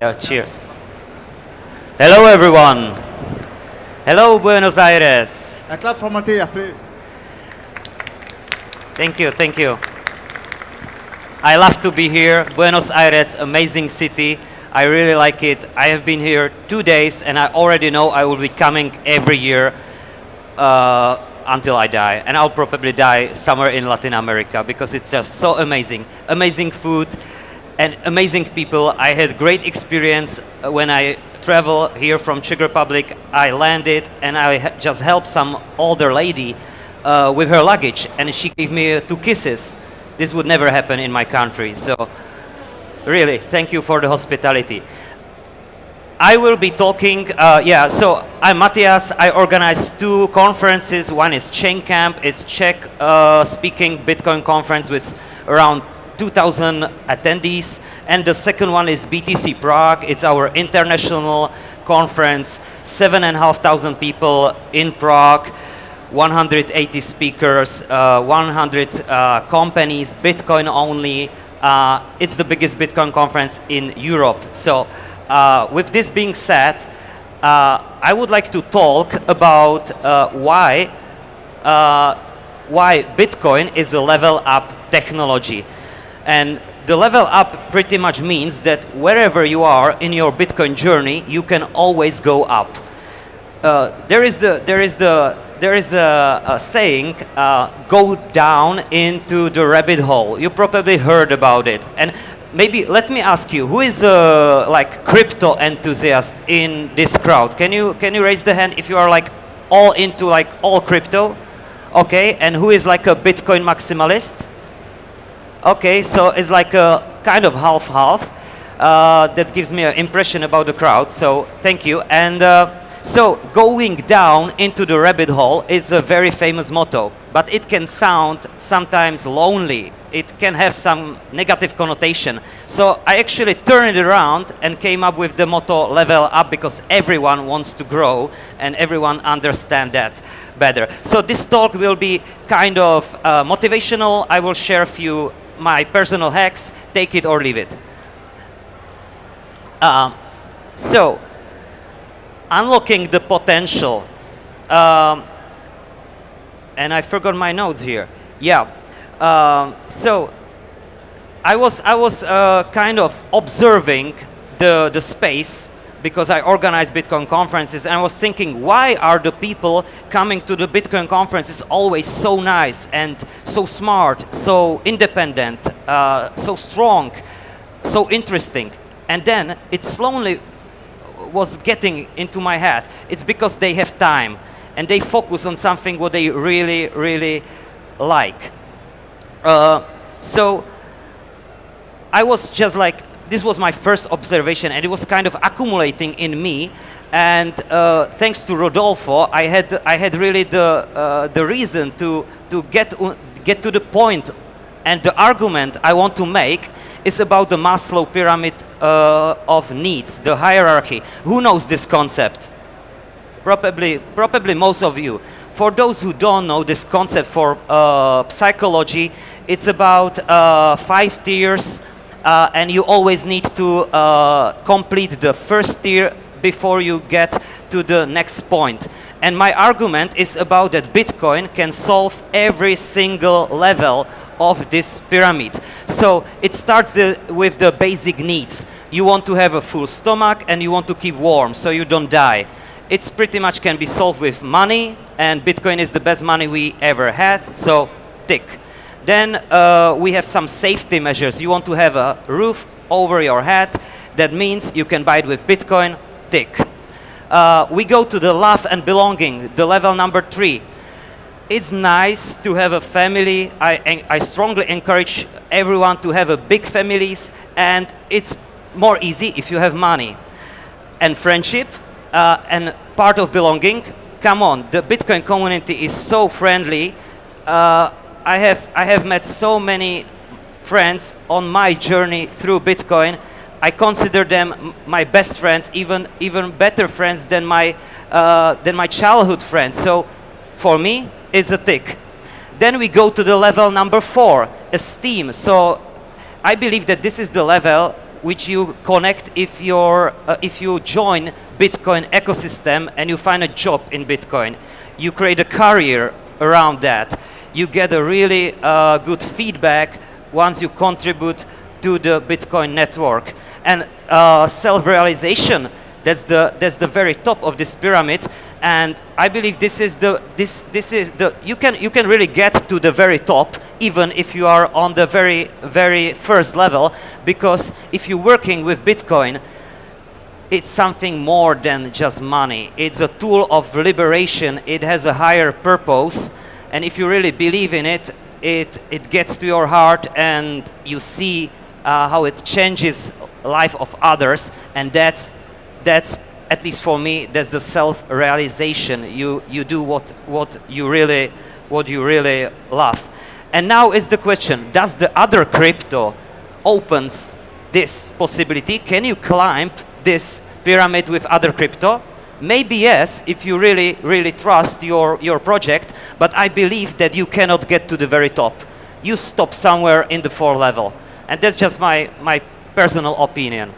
Yeah, cheers. Hello, everyone. Hello, Buenos Aires. A clap for Matyas, please. Thank you, thank you. I love to be here. Buenos Aires, amazing city. I really like it. I have been here 2 days, and I already know I will be coming every year until I die. And I'll probably die somewhere in Latin America because it's just so amazing. Amazing food and amazing people. I had great experience when I travel here from Czech Republic. I landed and I just helped some older lady with her luggage, and she gave me 2 kisses. This would never happen in my country. So really, thank you for the hospitality. I will be talking, so I'm Matyas. I organize 2 conferences. One is Chain Camp. It's Czech speaking Bitcoin conference with around 2,000 attendees. And the second one is BTC Prague. It's our international conference, 7,500 people in Prague, 180 speakers, 100 companies, Bitcoin only. It's the biggest Bitcoin conference in Europe. So with this being said, I would like to talk about why Bitcoin is a level up technology. And the level up pretty much means that wherever you are in your Bitcoin journey, you can always go up. There is a saying, go down into the rabbit hole. You probably heard about it. And maybe let me ask you, who is a crypto enthusiast in this crowd? Can you raise the hand if you are all into all crypto? Okay, and who is a Bitcoin maximalist? Okay, so it's a kind of half-half. That gives me an impression about the crowd, so thank you. And so going down into the rabbit hole is a very famous motto, but it can sound sometimes lonely. It can have some negative connotation. So I actually turned it around and came up with the motto level up, because everyone wants to grow and everyone understands that better. So this talk will be kind of motivational. I will share a few my personal hacks, take it or leave it. So, unlocking the potential. And I forgot my notes here. Yeah. So I was kind of observing the space, because I organize Bitcoin conferences, and I was thinking, why are the people coming to the Bitcoin conferences always so nice and so smart, so independent, so strong, so interesting? And then it slowly was getting into my head. It's because they have time and they focus on something what they really, really like. So I was just this was my first observation, and it was kind of accumulating in me. And thanks to Rodolfo, I had really the reason to get to the point. And the argument I want to make is about the Maslow pyramid of needs, the hierarchy. Who knows this concept? Probably most of you. For those who don't know this concept for psychology, it's about 5 tiers. And you always need to complete the first tier before you get to the next point. And my argument is about that Bitcoin can solve every single level of this pyramid. So it starts with the basic needs. You want to have a full stomach and you want to keep warm so you don't die. It's pretty much can be solved with money, and Bitcoin is the best money we ever had, so tick. Then we have some safety measures. You want to have a roof over your head. That means you can buy it with Bitcoin, tick. We go to the love and belonging, the level number 3. It's nice to have a family. I strongly encourage everyone to have a big families, and it's more easy if you have money. And friendship, and part of belonging. Come on, the Bitcoin community is so friendly. I have met so many friends on my journey through Bitcoin. I consider them my best friends, even better friends than my childhood friends. So for me, it's a tick. Then we go to the level number 4, esteem. So I believe that this is the level which you connect if you join Bitcoin ecosystem and you find a job in Bitcoin. You create a career around that. You get a really good feedback once you contribute to the Bitcoin network. And self-realization, that's the very top of this pyramid. And I believe this is the you can really get to the very top even if you are on the very first level, because if you're working with Bitcoin, it's something more than just money. It's a tool of liberation. It has a higher purpose, and if you really believe in it, it gets to your heart, and you see how it changes life of others, and that's at least for me, that's the self-realization. You do what you really love. And now is the question: does the other crypto opens this possibility? Can you climb this pyramid with other crypto? Maybe yes, if you really trust your project. But I believe that you cannot get to the very top. You stop somewhere in the 4th level, and that's just my personal opinion.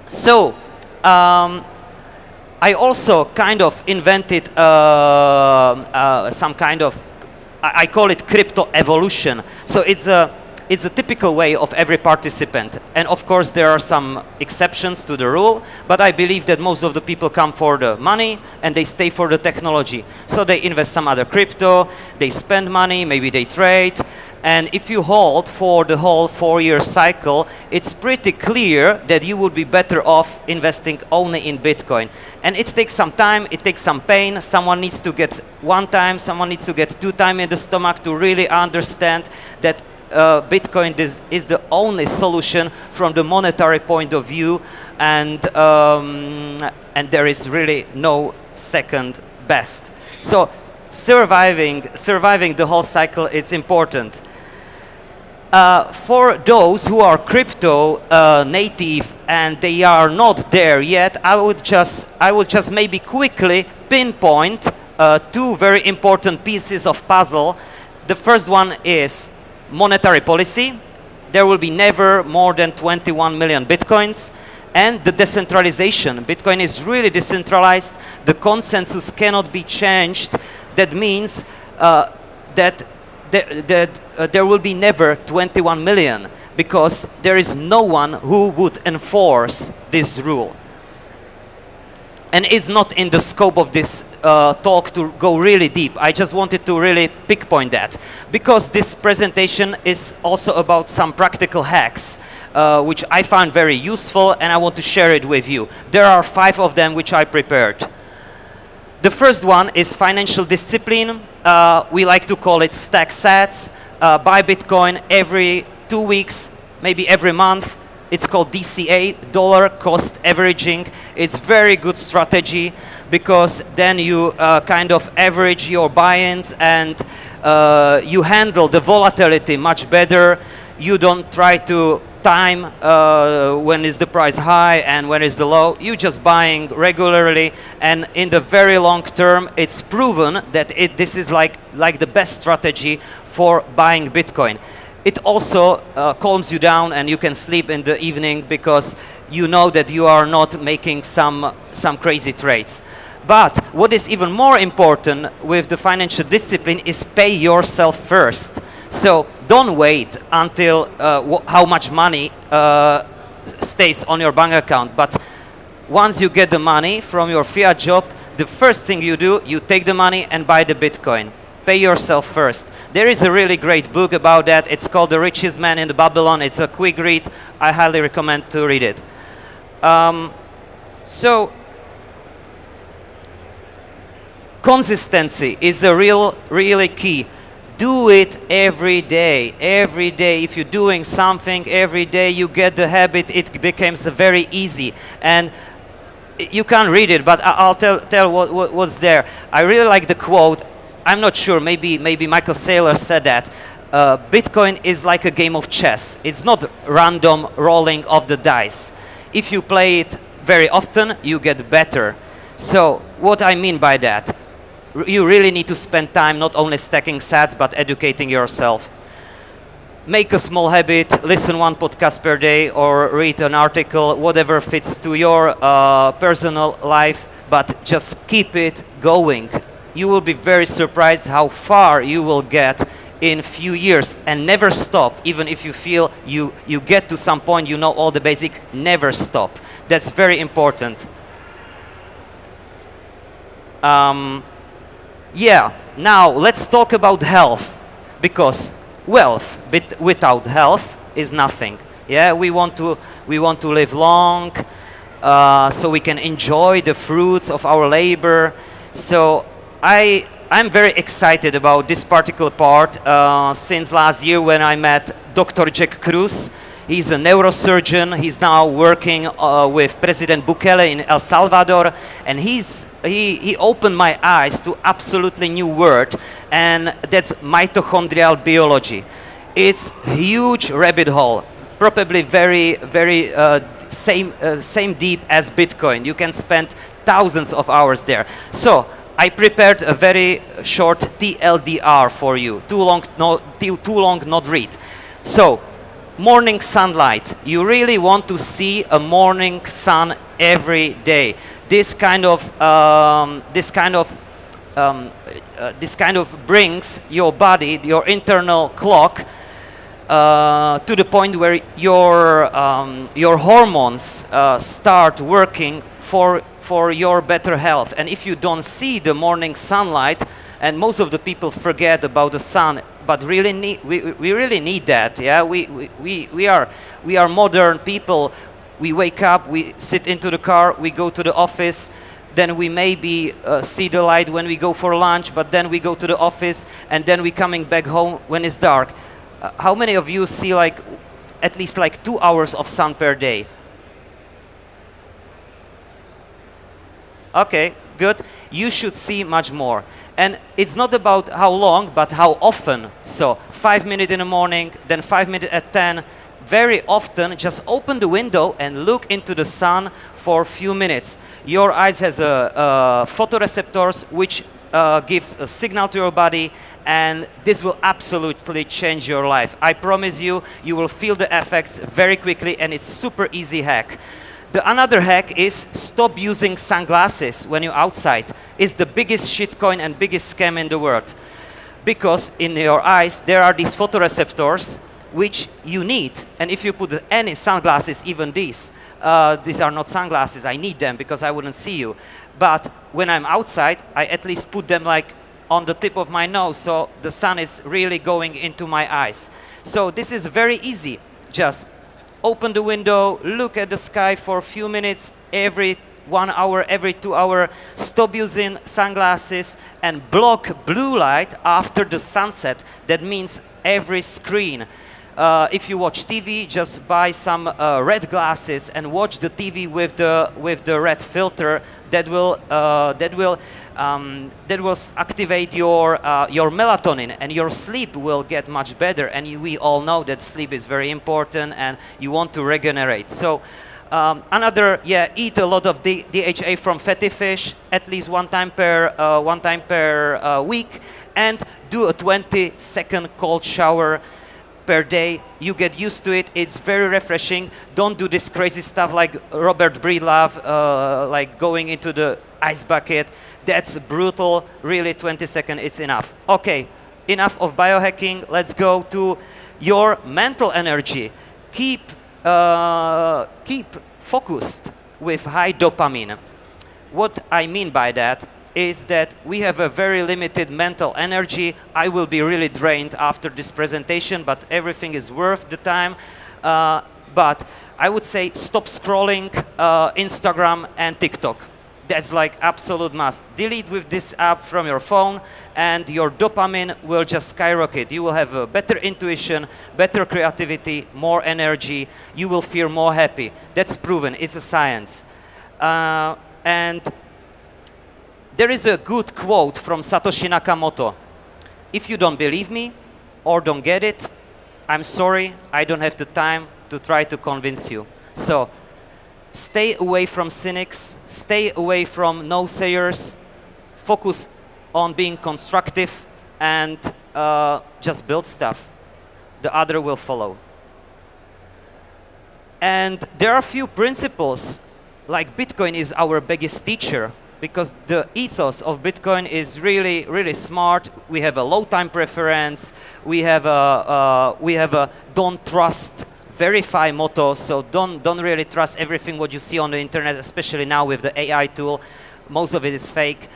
So. I also kind of invented some kind of, I call it crypto evolution. So it's a typical way of every participant. And of course there are some exceptions to the rule, but I believe that most of the people come for the money and they stay for the technology. So they invest some other crypto, they spend money, maybe they trade. And if you hold for the whole 4-year cycle, it's pretty clear that you would be better off investing only in Bitcoin. And it takes some time, it takes some pain. Someone needs to get 1 time, someone needs to get 2 times in the stomach to really understand that Bitcoin is the only solution from the monetary point of view, and there is really no second best. So surviving the whole cycle is important. For those who are crypto native and they are not there yet, I would just maybe quickly pinpoint 2 very important pieces of puzzle. The first one is monetary policy. There will be never more than 21 million Bitcoins. And the decentralization. Bitcoin is really decentralized. The consensus cannot be changed. That means that there will be never 21 million, because there is no one who would enforce this rule. And it's not in the scope of this talk to go really deep. I just wanted to really pinpoint that, because this presentation is also about some practical hacks, which I found very useful, and I want to share it with you. There are 5 of them which I prepared. The first one is financial discipline. We like to call it stack sats. Buy Bitcoin every 2 weeks, maybe every month. It's called DCA, dollar cost averaging. It's very good strategy, because then you kind of average your buy-ins, and you handle the volatility much better. You don't try to time when is the price high and when is the low. You just buying regularly, and in the very long term, it's proven that this is like the best strategy for buying Bitcoin. It also calms you down, and you can sleep in the evening because you know that you are not making some crazy trades. But what is even more important with the financial discipline is pay yourself first. So don't wait until how much money stays on your bank account. But once you get the money from your fiat job, the first thing you do, you take the money and buy the Bitcoin. Pay yourself first. There is a really great book about that. It's called The Richest Man in Babylon. It's a quick read. I highly recommend to read it. So consistency is a really key. Do it every day. Every day, if you're doing something every day, you get the habit. It becomes very easy. And you can't read it, but I'll tell what's there. I really like the quote. I'm not sure. Maybe Michael Saylor said that. Bitcoin is like a game of chess. It's not random rolling of the dice. If you play it very often, you get better. So what I mean by that? You really need to spend time not only stacking sats, but educating yourself. make a small habit, listen one podcast per day or read an article, whatever fits to your personal life, but just keep it going. You will be very surprised how far you will get in few years, and never stop. Even if you feel you get to some point, you know all the basics, never stop. That's very important. Yeah, now let's talk about health, because wealth without health is nothing. Yeah, we want to live long, so we can enjoy the fruits of our labor. So I'm very excited about this particular part since last year when I met Dr. Jack Cruz. He's a neurosurgeon. He's now working with President Bukele in El Salvador, and he opened my eyes to absolutely new word, and that's mitochondrial biology. It's a huge rabbit hole, probably very same deep as Bitcoin. You can spend thousands of hours there. So I prepared a very short TLDR for you. Too long not read. So, morning sunlight. You really want to see a morning sun every day. This kind of brings your body, your internal clock, to the point where your hormones start working for your better health. And if you don't see the morning sunlight, and most of the people forget about the sun, but really we really need that. Yeah, we are modern people. We wake up, we sit into the car, we go to the office, then we maybe see the light when we go for lunch, but then we go to the office, and then we coming back home when it's dark. How many of you see like at least like 2 hours of sun per day? Okay, good. You should see much more. And it's not about how long, but how often. So 5 minutes in the morning, then 5 minutes at 10. Very often, just open the window and look into the sun for a few minutes. Your eyes has photoreceptors, which gives a signal to your body, and this will absolutely change your life. I promise you, you will feel the effects very quickly, and it's super easy hack. The another hack is stop using sunglasses when you're outside. It's the biggest shitcoin and biggest scam in the world. Because in your eyes, there are these photoreceptors which you need. And if you put any sunglasses, even these are not sunglasses, I need them because I wouldn't see you. But when I'm outside, I at least put them like on the tip of my nose, so the sun is really going into my eyes. So this is very easy. Just open the window, look at the sky for a few minutes, every 1 hour, every 2 hours, stop using sunglasses and block blue light after the sunset. That means every screen. If you watch TV, just buy some red glasses and watch the TV with the red filter. That will activate your melatonin, and your sleep will get much better. And we all know that sleep is very important, and you want to regenerate. So eat a lot of DHA from fatty fish at least one time per week, and do a 20-second cold shower per day. You get used to it. It's very refreshing. Don't do this crazy stuff like Robert Breedlove, like going into the ice bucket. That's brutal. Really, 20 seconds, it's enough. Okay, enough of biohacking. Let's go to your mental energy. Keep focused with high dopamine. What I mean by that is that we have a very limited mental energy. I will be really drained after this presentation, but everything is worth the time. But I would say stop scrolling Instagram and TikTok. That's like absolute must. Delete with this app from your phone, and your dopamine will just skyrocket. You will have a better intuition, better creativity, more energy. You will feel more happy. That's proven. It's a science. And there is a good quote from Satoshi Nakamoto. If you don't believe me or don't get it, I'm sorry, I don't have the time to try to convince you. So stay away from cynics, stay away from no-sayers, focus on being constructive, and just build stuff. the other will follow. And there are a few principles, like Bitcoin is our biggest teacher, because the ethos of Bitcoin is really, really smart. We have a low time preference. We have a don't trust, verify motto. So don't really trust everything what you see on the internet, especially now with the AI tool. Most of it is fake.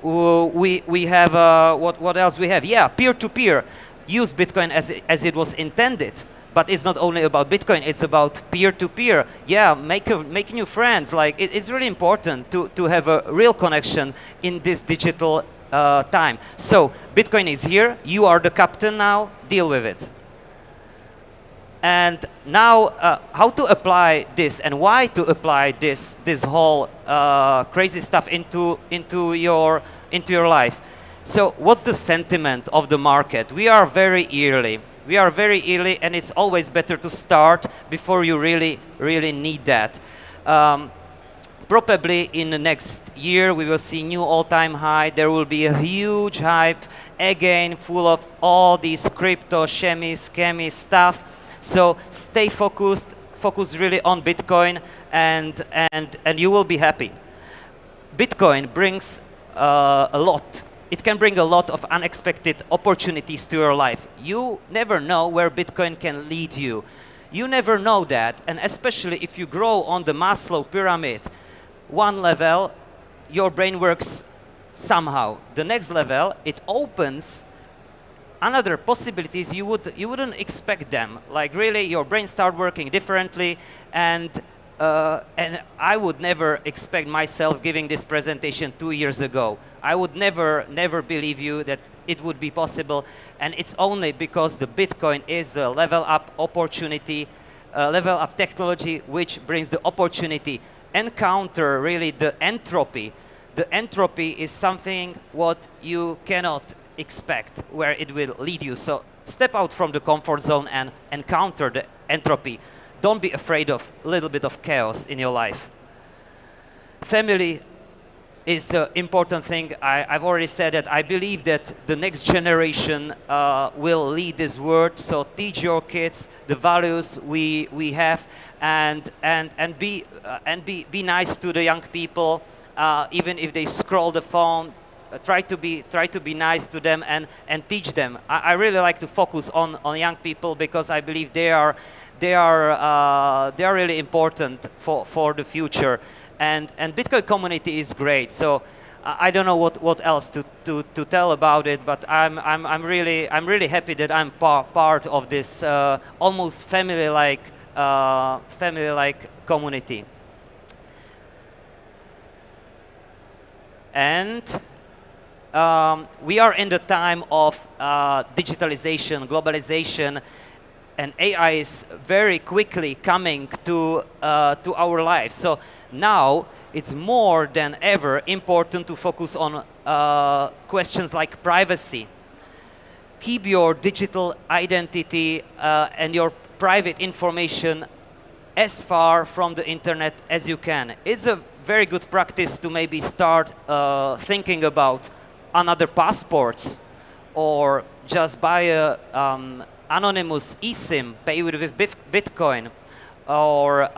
We have what else we have? Yeah, peer-to-peer. Use Bitcoin as it was intended. But it's not only about Bitcoin, it's about peer-to-peer. Yeah, make new friends. Like it's really important to have a real connection in this digital time. So Bitcoin is here. You are the captain now. Deal with it. And now, how to apply this and why to apply this whole crazy stuff into your life? So what's the sentiment of the market? We are very early. We are very early, and it's always better to start before you really, really need that. Probably in the next year, we will see new all-time high. There will be a huge hype, again, full of all these crypto, scammy stuff. So stay focused, focus really on Bitcoin, and you will be happy. Bitcoin brings a lot. It can bring a lot of unexpected opportunities to your life. You never know where Bitcoin can lead you. You never know that, and especially if you grow on the Maslow pyramid, one level, your brain works somehow. The next level, it opens another possibilities you wouldn't expect them. Like really, your brain start working differently, and I would never expect myself giving this presentation 2 years ago. I would never believe you that it would be possible, and it's only because the Bitcoin is a level up opportunity, level up technology, which brings the opportunity. Encounter really the entropy. The entropy is something what you cannot expect where it will lead you. So step out from the comfort zone and encounter the entropy. Don't be afraid of a little bit of chaos in your life. Family is an important thing. I've already said that I believe that the next generation will lead this world. So teach your kids the values we have, and be nice to the young people, even if they scroll the phone. Try to be nice to them and teach them. I really like to focus on young people because I believe they are really important for the future, and Bitcoin community is great. So I don't know what else to tell about it, but I'm really happy that I'm part of this almost family-like community. And we are in the time of digitalization, globalization, and AI is very quickly coming to our lives. So now it's more than ever important to focus on questions like privacy. Keep your digital identity and your private information as far from the internet as you can. It's a very good practice to maybe start thinking about another passports, or just buy a anonymous eSIM, pay with Bitcoin, or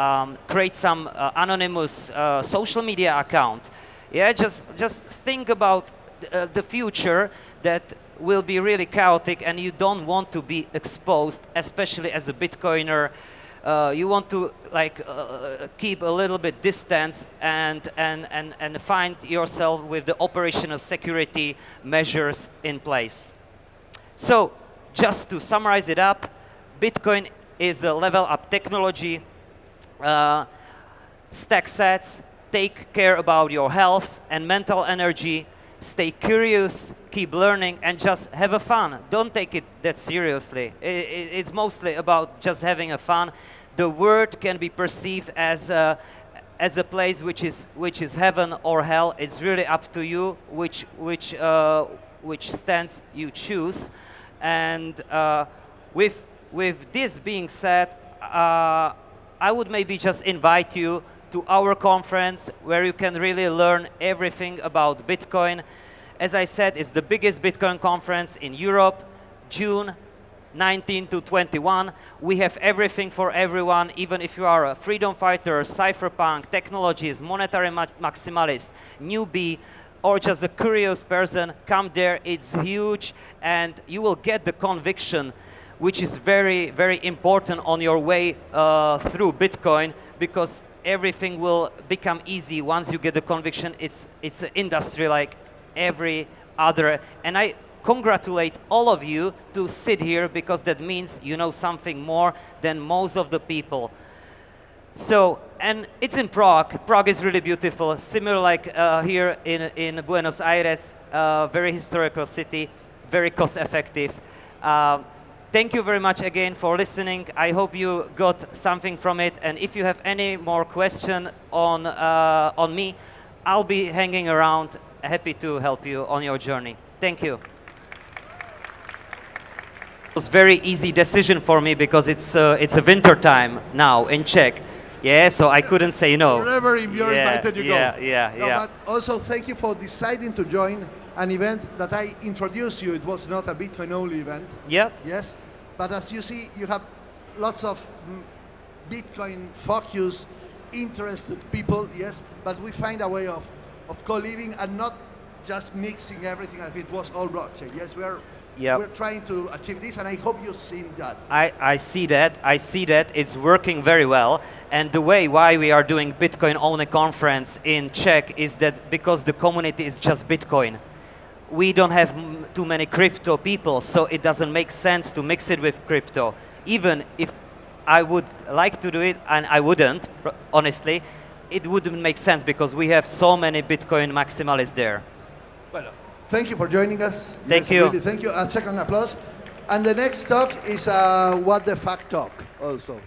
create some anonymous social media account. Yeah, just think about the future that will be really chaotic, and you don't want to be exposed, especially as a Bitcoiner. You want to keep a little bit distance and find yourself with the operational security measures in place. So just to summarize it up, Bitcoin is a level up technology. Stack sats, take care about your health and mental energy. Stay curious, keep learning, and just have a fun. Don't take it that seriously. It's mostly about just having a fun. The world can be perceived as a place which is heaven or hell. It's really up to you which stance you choose. And with this being said, I would maybe just invite you to our conference, where you can really learn everything about Bitcoin. As I said, it's the biggest Bitcoin conference in Europe, June 19 to 21. We have everything for everyone, even if you are a freedom fighter, cypherpunk, technologist, monetary maximalist, newbie, or just a curious person. Come there, it's huge, and you will get the conviction, which is very, very important on your way through Bitcoin, because everything will become easy once you get the conviction. It's an industry like every other, and I congratulate all of you to sit here, because that means you know something more than most of the people. So, and it's in Prague. Prague is really beautiful, similar like here in Buenos Aires, very historical city, very cost effective. Thank you very much again for listening. I hope you got something from it, and if you have any more question on me, I'll be hanging around, happy to help you on your journey. Thank you. It was very easy decision for me, because it's a winter time now in Czech. Yeah, so I couldn't say no. Wherever you're invited, you go. Yeah. But also, thank you for deciding to join an event that I introduced you. It was not a Bitcoin-only event. Yeah. Yes, but as you see, you have lots of Bitcoin-focused, interested people. Yes, but we find a way of co-living and not just mixing everything as if it was all blockchain. Yes, we're trying to achieve this, and I hope you've seen that. I see that. It's working very well. And the way why we are doing Bitcoin-only conference in Czech is that because the community is just Bitcoin. We don't have too many crypto people, so it doesn't make sense to mix it with crypto. Even if I would like to do it, and I wouldn't, honestly, it wouldn't make sense, because we have so many Bitcoin maximalists there. Well, thank you for joining us. Thank you. Really, thank you. A second applause. And the next talk is What the Fuck Talk also.